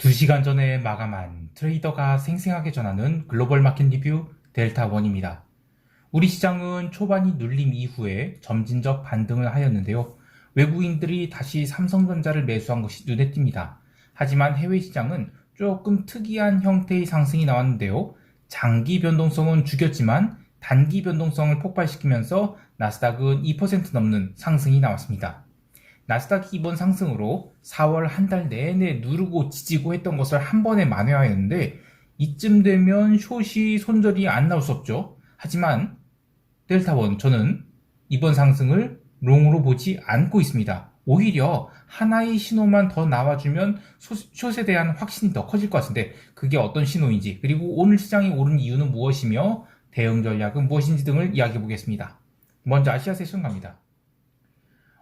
2시간 전에 마감한 트레이더가 생생하게 전하는 글로벌 마켓 리뷰 델타원입니다. 우리 시장은 초반이 눌림 이후에 점진적 반등을 하였는데요. 외국인들이 다시 삼성전자를 매수한 것이 눈에 띕니다. 하지만 해외 시장은 조금 특이한 형태의 상승이 나왔는데요. 장기 변동성은 죽였지만 단기 변동성을 폭발시키면서 나스닥은 2% 넘는 상승이 나왔습니다. 나스닥이 이번 상승으로 4월 한 달 내내 누르고 지지고 했던 것을 한 번에 만회하였는데 이쯤 되면 숏이 손절이 안 나올 수 없죠. 하지만 델타원 저는 이번 상승을 롱으로 보지 않고 있습니다. 오히려 하나의 신호만 더 나와주면 숏에 대한 확신이 더 커질 것 같은데 그게 어떤 신호인지, 그리고 오늘 시장이 오른 이유는 무엇이며 대응 전략은 무엇인지 등을 이야기해 보겠습니다. 먼저 아시아 세션 갑니다.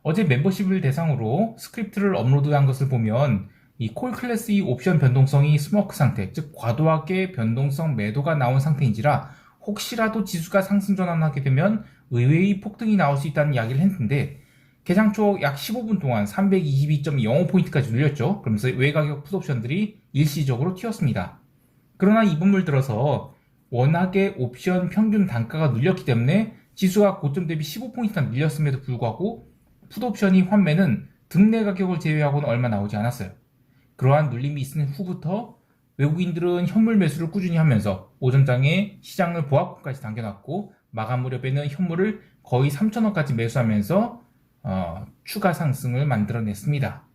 어제 멤버십을 대상으로 스크립트를 업로드한 것을 보면 이 콜 클래스의 옵션 변동성이 스모크 상태, 즉 과도하게 변동성 매도가 나온 상태인지라 혹시라도 지수가 상승 전환하게 되면 의외의 폭등이 나올 수 있다는 이야기를 했는데, 개장 초 약 15분 동안 322.05포인트까지 눌렸죠. 그러면서 외가격 풋옵션들이 일시적으로 튀었습니다. 그러나 이번 들어서 워낙에 옵션 평균 단가가 눌렸기 때문에 지수가 고점 대비 15포인트나 밀렸음에도 불구하고 풋옵션이 환매는 등내 가격을 제외하고는 얼마 나오지 않았어요. 그러한 눌림이 있은 후부터 외국인들은 현물 매수를 꾸준히 하면서 오전장에 시장을 보합권까지 당겨놨고 마감 무렵에는 현물을 거의 3,000원까지 매수하면서 추가 상승을 만들어냈습니다.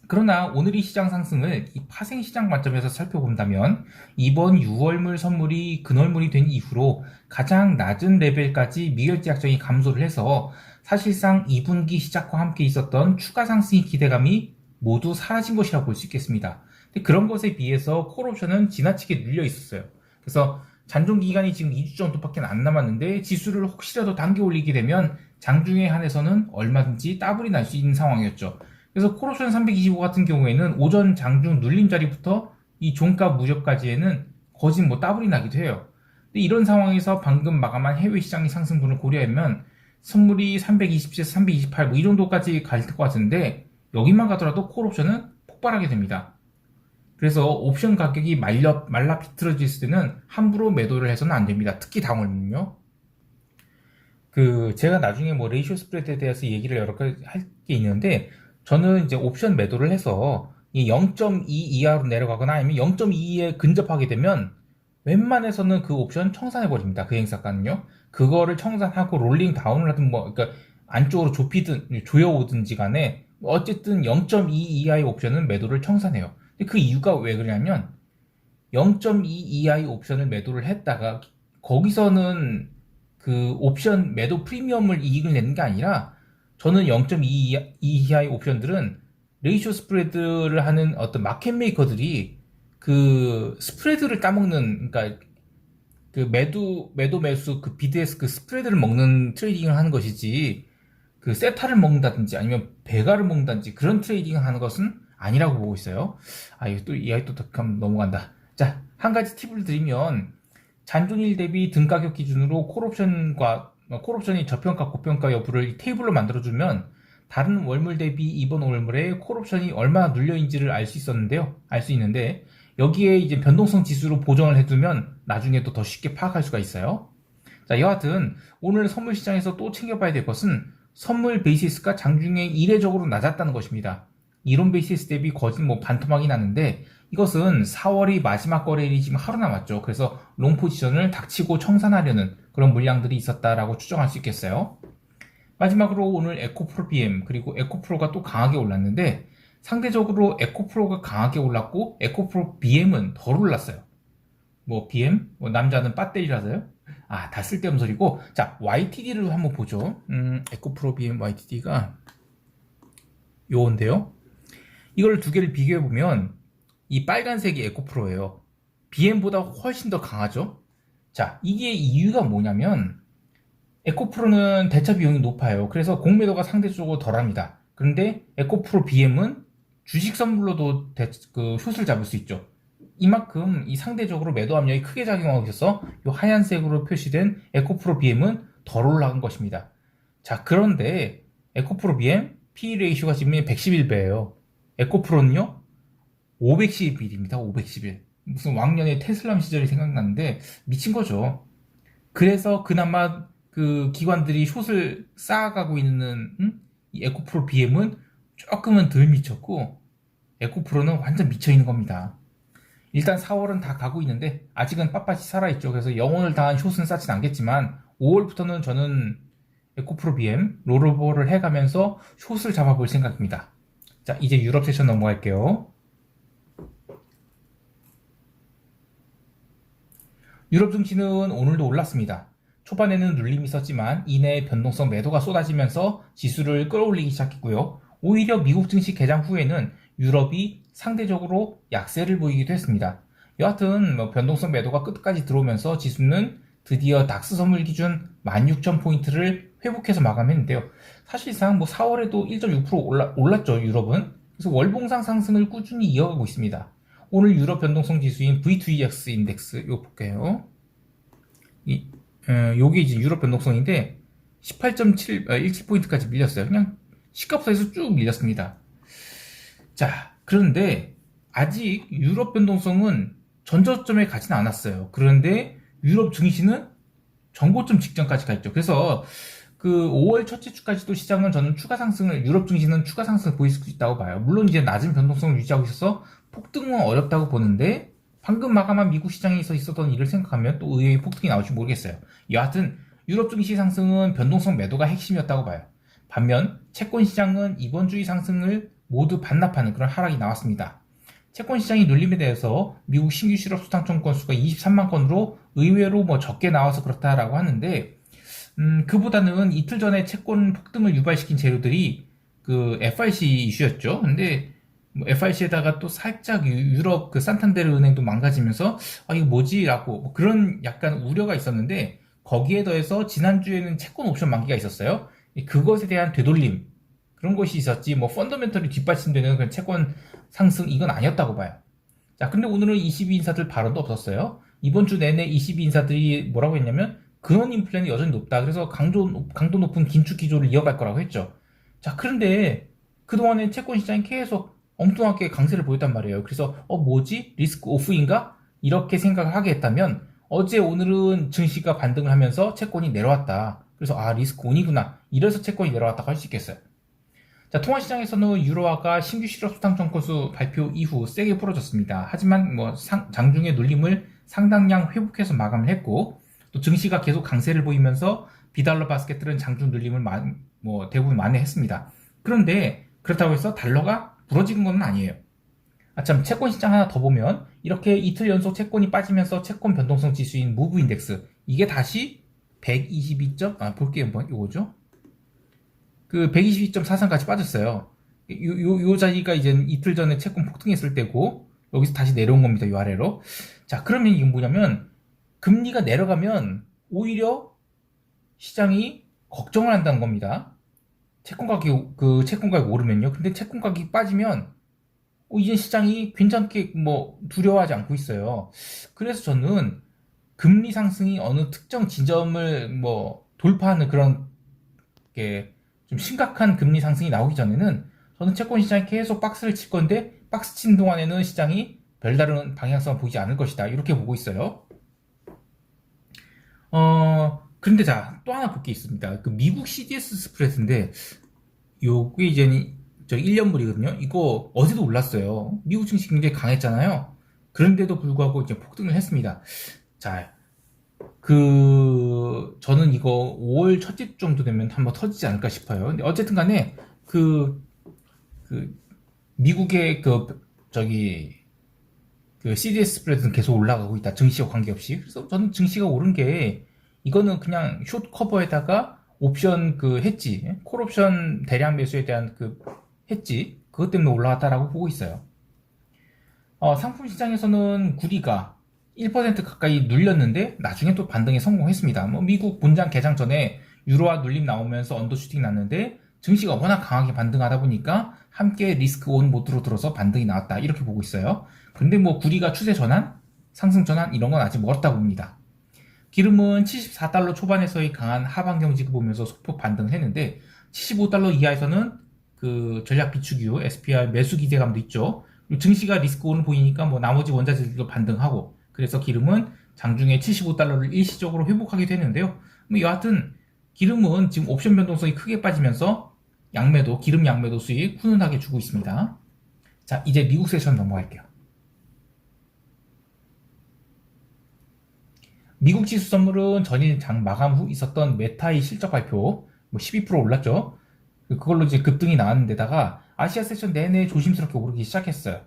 그러나 오늘의 시장 상승을 이 파생시장 관점에서 살펴본다면 이번 6월물 선물이 근월물이 된 이후로 가장 낮은 레벨까지 미결제 약정이 감소를 해서 사실상 2분기 시작과 함께 있었던 추가 상승의 기대감이 모두 사라진 것이라고 볼 수 있겠습니다. 근데 그런 것에 비해서 콜옵션은 지나치게 눌려 있었어요. 그래서 잔존 기간이 지금 2주 정도밖에 안 남았는데 지수를 혹시라도 당겨 올리게 되면 장중에 한해서는 얼마든지 따블이 날 수 있는 상황이었죠. 그래서 콜옵션 325 같은 경우에는 오전 장중 눌림 자리부터 이 종가 무렵까지에는 거진 따블이 나기도 해요. 근데 이런 상황에서 방금 마감한 해외 시장의 상승분을 고려하면 선물이 327에서 328 이 정도까지 갈 것 같은데 여기만 가더라도 콜옵션은 폭발하게 됩니다. 그래서 옵션 가격이 말라 비틀어질 때는 함부로 매도를 해서는 안 됩니다. 특히 당월은요. 제가 나중에 레이쇼 스프레드에 대해서 얘기를 여러 가지 할 게 있는데, 저는 이제 옵션 매도를 해서 이 0.2 이하로 내려가거나 아니면 0.2에 근접하게 되면 웬만해서는 그 옵션 청산해버립니다. 그 행사가는요. 그거를 청산하고 롤링 다운을 하든 그러니까 안쪽으로 좁히든 조여오든지 간에 어쨌든 0.2 이하의 옵션은 매도를 청산해요. 근데 그 이유가 왜 그러냐면 0.2 이하의 옵션을 매도를 했다가 거기서는 그 옵션 매도 프리미엄을 이익을 내는 게 아니라, 저는 0.2 이하의 옵션들은 레이쇼 스프레드를 하는 어떤 마켓 메이커들이 그 스프레드를 따먹는, 그러니까 그 매도 매수 그 BDS 그 스프레드를 먹는 트레이딩을 하는 것이지, 그 세타를 먹는다든지 아니면 배가를 먹는다든지 그런 트레이딩을 하는 것은 아니라고 보고 있어요. 이거 또 이야기 또 넘어간다. 자, 한 가지 팁을 드리면, 잔존일 대비 등가격 기준으로 콜옵션이 저평가 고평가 여부를 테이블로 만들어주면 다른 월물 대비 이번 월물에 콜옵션이 얼마나 눌려있는지를 알 수 있는데 여기에 이제 변동성 지수로 보정을 해두면 나중에도 더 쉽게 파악할 수가 있어요. 자, 여하튼 오늘 선물 시장에서 또 챙겨봐야 될 것은 선물 베이시스가 장중에 이례적으로 낮았다는 것입니다. 이론 베이시스 대비 거진 반토막이 나는데, 이것은 4월이 마지막 거래일이 지금 하루 남았죠. 그래서 롱 포지션을 닥치고 청산하려는 그런 물량들이 있었다라고 추정할 수 있겠어요. 마지막으로 오늘 에코프로 BM 그리고 에코프로가 또 강하게 올랐는데, 상대적으로 에코프로가 강하게 올랐고 에코프로 BM은 덜 올랐어요. BM? 남자는 배터리라서요? 다 쓸데없는 소리고. 자, YTD를 한번 보죠. 에코프로 BM YTD가 요건데요. 이걸 두 개를 비교해보면 이 빨간색이 에코프로예요. BM보다 훨씬 더 강하죠. 자, 이게 이유가 뭐냐면 에코프로는 대차 비용이 높아요. 그래서 공매도가 상대적으로 덜합니다. 그런데 에코프로 BM은 주식 선물로도 숏을 잡을 수 있죠. 이만큼 이 상대적으로 매도 압력이 크게 작용하고 있어서 이 하얀색으로 표시된 에코프로 BM은 덜 올라간 것입니다. 자, 그런데 에코프로 BM P/E 레이쇼가 지금 111배예요. 에코프로는요 511입니다. 511. 무슨 왕년의 테슬람 시절이 생각나는데 미친 거죠. 그래서 그나마 그 기관들이 숏을 쌓아가고 있는 이 에코프로 BM은 조금은 덜 미쳤고 에코프로는 완전 미쳐있는 겁니다. 일단 4월은 다 가고 있는데 아직은 빳빳이 살아있죠. 그래서 영혼을 다한 숏은 쌓진 않겠지만 5월부터는 저는 에코프로 BM 롤오버를 해가면서 숏을 잡아볼 생각입니다. 자, 이제 유럽 세션 넘어갈게요. 유럽 증시는 오늘도 올랐습니다. 초반에는 눌림이 있었지만 이내 변동성 매도가 쏟아지면서 지수를 끌어올리기 시작했고요. 오히려 미국 증시 개장 후에는 유럽이 상대적으로 약세를 보이기도 했습니다. 여하튼 변동성 매도가 끝까지 들어오면서 지수는 드디어 닥스 선물 기준 16,000포인트를 회복해서 마감했는데요. 사실상 4월에도 1.6% 올랐죠, 유럽은. 그래서 월봉상 상승을 꾸준히 이어가고 있습니다. 오늘 유럽 변동성 지수인 V2EX 인덱스 이거 볼게요. 요게 이제 유럽 변동성인데 18.17포인트까지 밀렸어요. 그냥 시가부터에서 쭉 밀렸습니다. 자, 그런데 아직 유럽 변동성은 전저점에 가지는 않았어요. 그런데 유럽 증시는 전고점 직전까지 가 있죠. 그래서 그 5월 첫째 주까지도 시장은 저는 추가 상승을, 유럽 증시는 추가 상승을 보일 수 있다고 봐요. 물론 이제 낮은 변동성을 유지하고 있어서 폭등은 어렵다고 보는데 방금 마감한 미국 시장에서 있었던 일을 생각하면 또 의외의 폭등이 나올지 모르겠어요. 여하튼 유럽 증시 상승은 변동성 매도가 핵심이었다고 봐요. 반면 채권 시장은 이번 주의 상승을 모두 반납하는 그런 하락이 나왔습니다. 채권 시장이 눌림에 대해서 미국 신규 실업 수당청 건수가 23만 건으로 의외로 적게 나와서 그렇다라고 하는데 그보다는 이틀 전에 채권 폭등을 유발시킨 재료들이 그 FRC 이슈였죠. 근데 FRC에다가 또 살짝 유럽 그 산탄데르 은행도 망가지면서 이거 뭐지? 라고 그런 약간 우려가 있었는데 거기에 더해서 지난주에는 채권 옵션 만기가 있었어요. 그것에 대한 되돌림 그런 것이 있었지 펀더멘털이 뒷받침되는 그런 채권 상승 이건 아니었다고 봐요. 자, 근데 오늘은 22인사들 발언도 없었어요. 이번 주 내내 22인사들이 뭐라고 했냐면 근원 인플레는 여전히 높다. 그래서 강도 높은 긴축 기조를 이어갈 거라고 했죠. 자, 그런데 그동안에 채권 시장이 계속 엉뚱하게 강세를 보였단 말이에요. 그래서 뭐지? 리스크 오프인가? 이렇게 생각을 하게 했다면 어제 오늘은 증시가 반등을 하면서 채권이 내려왔다. 그래서 리스크 온이구나. 이래서 채권이 내려왔다고 할 수 있겠어요. 자, 통화시장에서는 유로화가 신규 실업 수당청 건수 발표 이후 세게 풀어졌습니다. 하지만 장중의 눌림을 상당량 회복해서 마감을 했고 또 증시가 계속 강세를 보이면서 비달러 바스켓들은 장중 눌림을 대부분 만회했습니다. 그런데 그렇다고 해서 달러가 부러진 건 아니에요. 참 채권 시장 하나 더 보면 이렇게 이틀 연속 채권이 빠지면서 채권 변동성 지수인 무브 인덱스 이게 다시 122점 볼게요. 이거죠. 그 122.43까지 빠졌어요. 요 자리가 이제 이틀 전에 채권 폭등했을 때고 여기서 다시 내려온 겁니다. 요 아래로. 자, 그러면 이건 뭐냐면 금리가 내려가면 오히려 시장이 걱정을 한다는 겁니다. 채권 가격이 오르면요. 근데 채권 가격이 빠지면 이제 시장이 괜찮게 두려워하지 않고 있어요. 그래서 저는 금리 상승이 어느 특정 지점을 돌파하는 그런 게 좀 심각한 금리 상승이 나오기 전에는 저는 채권 시장이 계속 박스를 칠 건데 박스 치는 동안에는 시장이 별다른 방향성을 보이지 않을 것이다. 이렇게 보고 있어요. 그런데 자, 또 하나 볼 게 있습니다. 그 미국 CDS 스프레드인데 요게 이제 1년물이거든요. 이거 어제도 올랐어요. 미국 증시 굉장히 강했잖아요. 그런데도 불구하고 이제 폭등을 했습니다. 자, 저는 이거 5월 첫째 주 정도 되면 한번 터지지 않을까 싶어요. 근데 어쨌든 간에 미국의 CDS 스프레드는 계속 올라가고 있다. 증시와 관계없이. 그래서 저는 증시가 오른 게 이거는 그냥 숏 커버에다가 옵션 해지, 콜 옵션 대량 매수에 대한 해지, 그것 때문에 올라왔다라고 보고 있어요. 상품 시장에서는 구리가 1% 가까이 눌렸는데 나중에 또 반등에 성공했습니다. 미국 본장 개장 전에 유로화 눌림 나오면서 언더슈팅 났는데 증시가 워낙 강하게 반등하다 보니까 함께 리스크 온 모드로 들어서 반등이 나왔다. 이렇게 보고 있어요. 근데 구리가 추세 전환, 상승 전환 이런 건 아직 멀었다고 봅니다. 기름은 74달러 초반에서의 강한 하방 경직을 보면서 소폭 반등을 했는데 75달러 이하에서는 전략 비축유 SPR 매수 기대감도 있죠. 증시가 리스크 온을 보이니까 뭐 나머지 원자재들도 반등하고, 그래서 기름은 장중에 75달러를 일시적으로 회복하게 되는데요. 뭐 여하튼 기름은 지금 옵션 변동성이 크게 빠지면서 기름 양매도 수익 훈훈하게 주고 있습니다. 자, 이제 미국 세션 넘어갈게요. 미국 지수 선물은 전일 장 마감 후 있었던 메타의 실적 발표, 뭐 12% 올랐죠. 그걸로 이제 급등이 나왔는데다가 아시아 세션 내내 조심스럽게 오르기 시작했어요.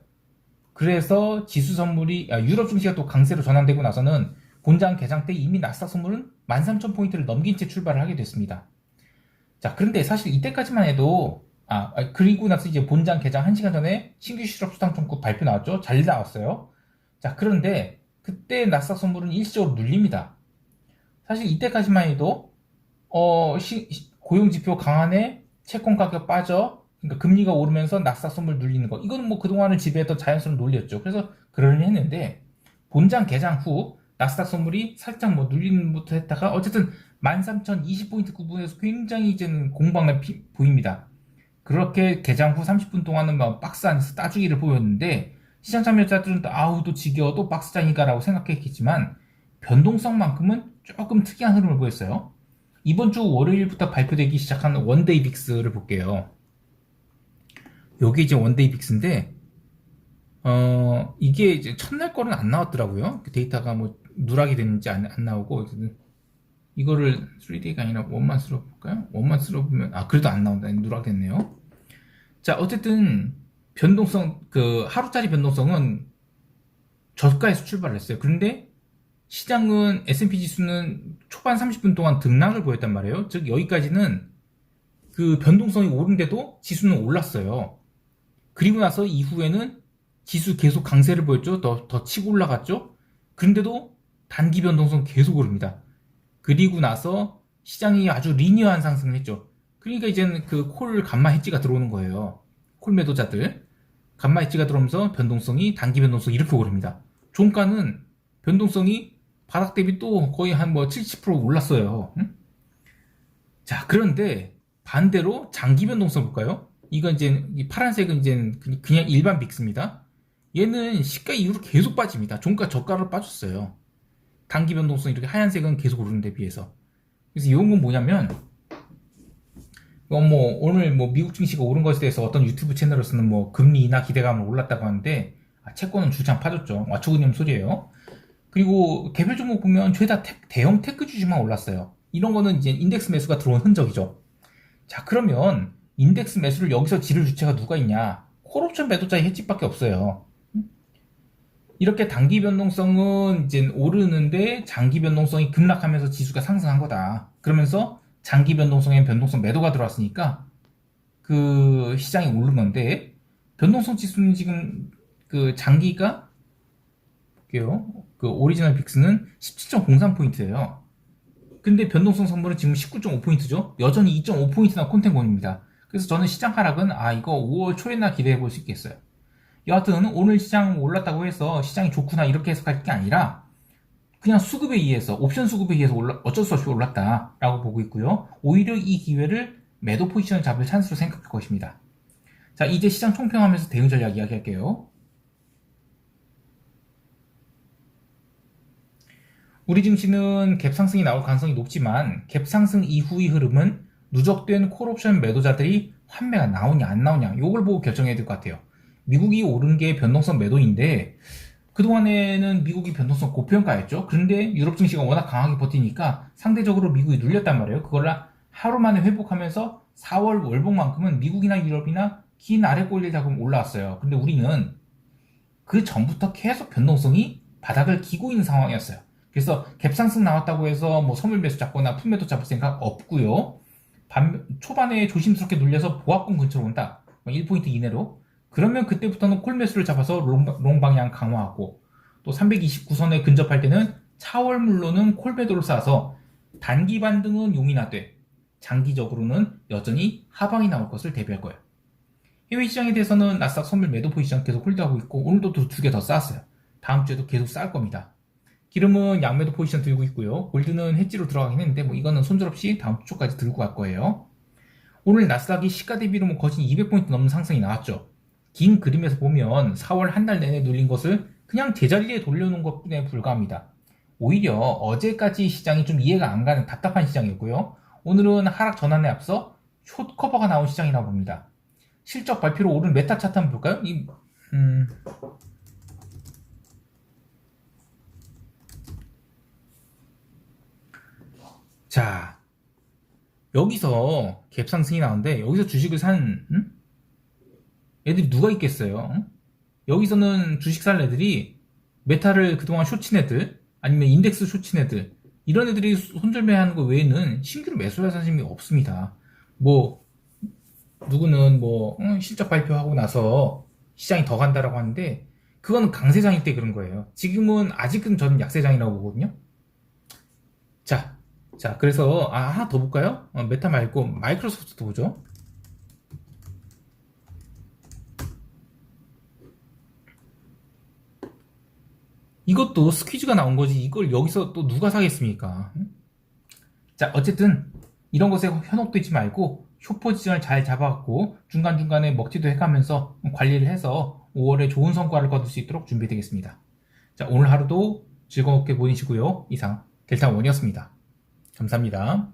그래서 지수 선물이 유럽 증시가 또 강세로 전환되고 나서는 본장 개장 때 이미 나스닥 선물은 13,000포인트를 넘긴 채 출발을 하게 됐습니다. 자, 그런데 사실 이때까지만 해도 그리고 나서 이제 본장 개장 1시간 전에 신규 실업 수당 청구 발표 나왔죠. 잘 나왔어요. 자, 그런데 그때 나스닥 선물은 일시적으로 눌립니다. 사실 이때까지만 해도 고용지표 강한에 채권 가격 빠져, 그러니까 금리가 오르면서 나스닥 선물 눌리는 거, 이거는 뭐 그동안을 지배했던 자연스러운 논리였죠. 그래서 그러려니 했는데 본장 개장 후 나스닥 선물이 살짝 뭐 눌리는 부터 했다가 어쨌든 13,020포인트 구분에서 굉장히 이제는 공방을 보입니다. 그렇게 개장 후 30분 동안은 막 박스 안에서 따주기를 보였는데 시장 참여자들은 또 지겨워 또 박스장인가 라고 생각했겠지만 변동성만큼은 조금 특이한 흐름을 보였어요. 이번 주 월요일부터 발표되기 시작한 원데이 빅스를 볼게요. 요게 이제 원데이 빅스인데 이게 이제 첫날 거는 안 나왔더라고요. 그 데이터가 뭐 누락이 됐는지 안 나오고, 이거를 3D가 아니라 원만스로 볼까요? 원만스로 보면 그래도 안 나온다. 누락됐네요. 자, 어쨌든 변동성, 그 하루짜리 변동성은 저가에서 출발을 했어요. 그런데 시장은 S&P 지수는 초반 30분 동안 등락을 보였단 말이에요. 즉 여기까지는 그 변동성이 오른데도 지수는 올랐어요. 그리고 나서 이후에는 지수 계속 강세를 보였죠. 더 치고 올라갔죠. 그런데도 단기 변동성 계속 오릅니다. 그리고 나서 시장이 아주 리니어한 상승을 했죠. 그러니까 이제는 그 콜 감마 해지가 들어오는 거예요. 콜 매도자들 감마 해지가 들어오면서 단기 변동성이 이렇게 오릅니다. 종가는 변동성이 바닥 대비 또 거의 한 뭐 70% 올랐어요. 자, 그런데 반대로 장기 변동성 볼까요? 이건 이제 이 파란색은 이제 그냥 일반 빅스입니다. 얘는 시가 이후로 계속 빠집니다. 종가 저가로 빠졌어요. 단기 변동성 이렇게 하얀색은 계속 오르는 데 비해서. 그래서 이런 건 뭐냐면 뭐 오늘 뭐 미국 증시가 오른 것에 대해서 어떤 유튜브 채널에서는 뭐 금리 인하 기대감을 올랐다고 하는데 채권은 주장 파졌죠. 와초그님 소리예요. 그리고 개별 종목 보면 죄다 대형 테크 주식만 올랐어요. 이런 거는 이제 인덱스 매수가 들어온 흔적이죠. 자, 그러면 인덱스 매수를 여기서 지를 주체가 누가 있냐? 콜옵션 매도자의 hedge밖에 없어요. 이렇게 단기 변동성은 이제 오르는데 장기 변동성이 급락하면서 지수가 상승한 거다. 그러면서 장기 변동성에 변동성 매도가 들어왔으니까 그 시장이 오른 건데, 변동성 지수는 지금 그 장기가 볼게요. 그 오리지널 빅스는 17.03포인트예요. 근데 변동성 선물은 지금 19.5포인트죠. 여전히 2.5포인트나 콘텐츠입니다. 그래서 저는 시장 하락은 이거 5월 초에나 기대해 볼 수 있겠어요. 여하튼 오늘 시장 올랐다고 해서 시장이 좋구나 이렇게 해석할 게 아니라 그냥 수급에 의해서, 옵션 수급에 의해서 어쩔 수 없이 올랐다라고 보고 있고요. 오히려 이 기회를 매도 포지션을 잡을 찬스로 생각할 것입니다. 자, 이제 시장 총평하면서 대응 전략 이야기할게요. 우리 증시는 갭 상승이 나올 가능성이 높지만 갭 상승 이후의 흐름은 누적된 콜옵션 매도자들이 환매가 나오냐 안 나오냐 이걸 보고 결정해야 될 것 같아요. 미국이 오른 게 변동성 매도인데 그동안에는 미국이 변동성 고평가였죠. 그런데 유럽 증시가 워낙 강하게 버티니까 상대적으로 미국이 눌렸단 말이에요. 그걸 하루 만에 회복하면서 4월 월봉만큼은 미국이나 유럽이나 긴 아래 꼬리를 잡으면 올라왔어요. 근데 우리는 그 전부터 계속 변동성이 바닥을 기고 있는 상황이었어요. 그래서 갭 상승 나왔다고 해서 뭐 선물 매수 잡거나 풋 매도 잡을 생각 없고요. 초반에 조심스럽게 눌려서 보합권 근처로 온다. 1포인트 이내로. 그러면 그때부터는 콜 매수를 잡아서 롱 방향 강화하고, 또 329선에 근접할 때는 차월물로는 콜 매도를 쌓아서 단기 반등은 용인하되 장기적으로는 여전히 하방이 나올 것을 대비할 거예요. 해외 시장에 대해서는 나스닥 선물 매도 포지션 계속 홀드하고 있고, 오늘도 2개 더 쌓았어요. 다음 주에도 계속 쌓을 겁니다. 기름은 양매도 포지션 들고 있고요. 골드는 해지로 들어가긴 했는데 뭐 이거는 손절없이 다음 주 초까지 들고 갈 거예요. 오늘 나스닥이 시가 대비로 뭐 거진 200포인트 넘는 상승이 나왔죠. 긴 그림에서 보면 4월 한 달 내내 눌린 것을 그냥 제자리에 돌려놓은 것뿐에 불과합니다. 오히려 어제까지 시장이 좀 이해가 안 가는 답답한 시장이었고요. 오늘은 하락 전환에 앞서 숏 커버가 나온 시장이라고 봅니다. 실적 발표로 오른 메타 차트 한번 볼까요? 자, 여기서 갭상승이 나오는데 여기서 주식을 산 애들이 누가 있겠어요? 여기서는 주식 살 애들이 메타를 그동안 숏친 애들 아니면 인덱스 숏친 애들 이런 애들이 손절매하는 거 외에는 신규로 매수할 사람이 없습니다. 뭐 누구는 뭐 실적 발표하고 나서 시장이 더 간다라고 하는데 그거는 강세장일 때 그런 거예요. 지금은 아직은 저는 약세장이라고 보거든요. 자, 그래서 하나 더 볼까요? 메타 말고 마이크로소프트도 보죠. 이것도 스퀴즈가 나온 거지. 이걸 여기서 또 누가 사겠습니까? 자, 어쨌든 이런 것에 현혹되지 말고 숏 포지션을 잘 잡아갖고 중간중간에 먹튀도 해가면서 관리를 해서 5월에 좋은 성과를 거둘 수 있도록 준비되겠습니다. 자, 오늘 하루도 즐겁게 보내시고요. 이상 델타원이었습니다. 감사합니다.